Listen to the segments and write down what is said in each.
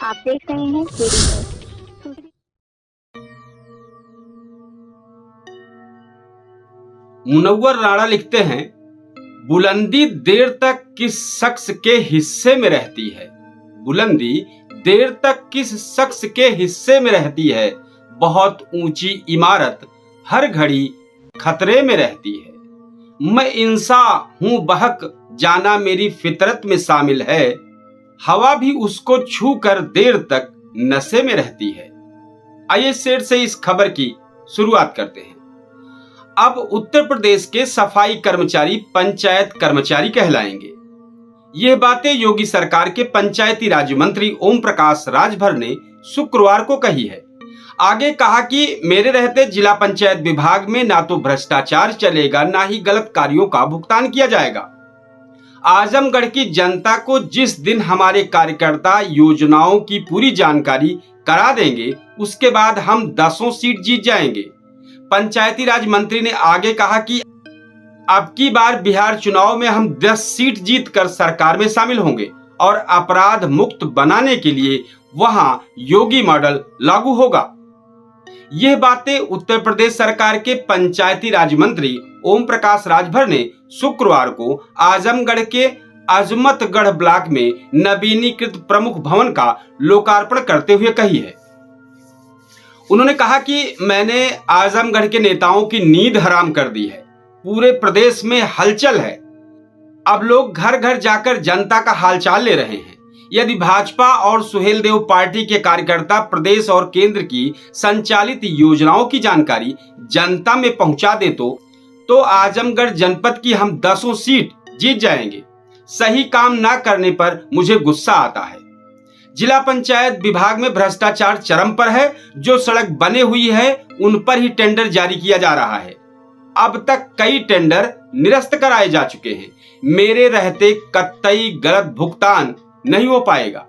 आप देख रहे हैं केडी न्यूज़। मुनव्वर राणा लिखते हैं, बुलंदी देर तक किस शख्स के हिस्से में रहती है। बुलंदी देर तक किस शख्स के हिस्से में रहती है। बहुत ऊंची इमारत हर घड़ी खतरे में रहती है। मैं इंसा हूं बहक जाना मेरी फितरत में शामिल है। हवा भी उसको छू कर देर तक नशे में रहती है। आइए शेर से इस खबर की शुरुआत करते हैं। अब उत्तर प्रदेश के सफाई कर्मचारी पंचायत कर्मचारी कहलाएंगे। यह बातें योगी सरकार के पंचायती राज मंत्री ओम प्रकाश राजभर ने शुक्रवार को कही है। आगे कहा कि मेरे रहते जिला पंचायत विभाग में ना तो भ्रष्टाचार चलेगा, ना ही गलत कार्यों का भुगतान किया जाएगा। आजमगढ़ की जनता को जिस दिन हमारे कार्यकर्ता योजनाओं की पूरी जानकारी करा देंगे, उसके बाद हम 10 सीट जीत जाएंगे। पंचायती राज मंत्री ने आगे कहा कि अब की बार बिहार चुनाव में हम 10 सीट जीतकर सरकार में शामिल होंगे और अपराध मुक्त बनाने के लिए वहां योगी मॉडल लागू होगा। यह बातें उत्तर प्रदेश सरकार के पंचायती राज मंत्री ओम प्रकाश राजभर ने शुक्रवार को आजमगढ़ के अजमतगढ़ ब्लॉक में नवीनीकृत प्रमुख भवन का लोकार्पण करते हुए कही है। उन्होंने कहा कि मैंने आजमगढ़ के नेताओं की नींद हराम कर दी है। पूरे प्रदेश में हलचल है। अब लोग घर घर जाकर जनता का हालचाल ले रहे हैं। यदि भाजपा और सुहेलदेव पार्टी के कार्यकर्ता प्रदेश और केंद्र की संचालित योजनाओं की जानकारी जनता में पहुंचा दे तो आजमगढ़ जनपद की हम 10 सीट जीत जाएंगे। सही काम ना करने पर मुझे गुस्सा आता है। जिला पंचायत विभाग में भ्रष्टाचार चरम पर है। जो सड़क बने हुई है उन पर ही टेंडर जारी किया जा रहा है। अब तक कई टेंडर निरस्त कराए जा चुके हैं। मेरे रहते कतई गलत भुगतान नहीं हो पाएगा।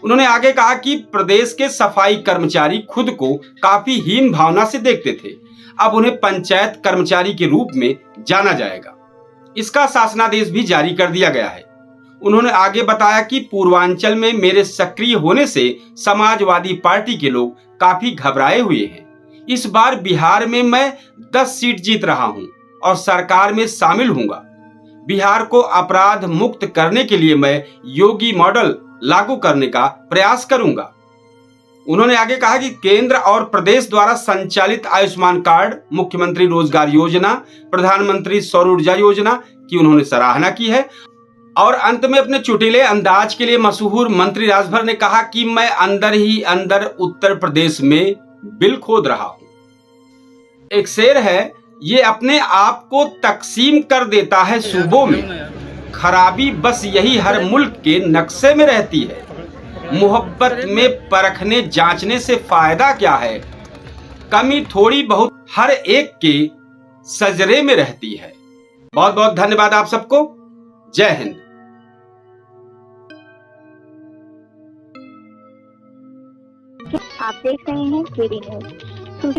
उन्होंने आगे कहा कि प्रदेश के सफाई कर्मचारी खुद को काफी हीन भावना से देखते थे। अब उन्हें पंचायत कर्मचारी के रूप में जाना जाएगा। इसका शासनादेश भी जारी कर दिया गया है। उन्होंने आगे बताया कि पूर्वांचल में मेरे सक्रिय होने से समाजवादी पार्टी के लोग काफी घबराए हुए हैं। इस बार बिहार में मैं 10 सीट जीत रहा हूं और सरकार में शामिल हूंगा। बिहार को अपराध मुक्त करने के लिए मैं योगी मॉडल लागू करने का प्रयास करूंगा। उन्होंने आगे कहा कि केंद्र और प्रदेश द्वारा संचालित आयुष्मान कार्ड, मुख्यमंत्री रोजगार योजना, प्रधानमंत्री सौर ऊर्जा योजना की उन्होंने सराहना की है। और अंत में अपने चुटीले अंदाज के लिए मशहूर मंत्री राजभर ने कहा कि मैं अंदर ही अंदर उत्तर प्रदेश में बिल खोद रहा हूं। एक शेर है, ये अपने आप को तकसीम कर देता है सूबों में। खराबी बस यही हर मुल्क के नक्शे में रहती है। मोहब्बत में परखने जांचने से फायदा क्या है। कमी थोड़ी बहुत हर एक के सजरे में रहती है। बहुत बहुत धन्यवाद आप सबको। जय हिंद। आप देख रहे हैं केडी न्यूज़।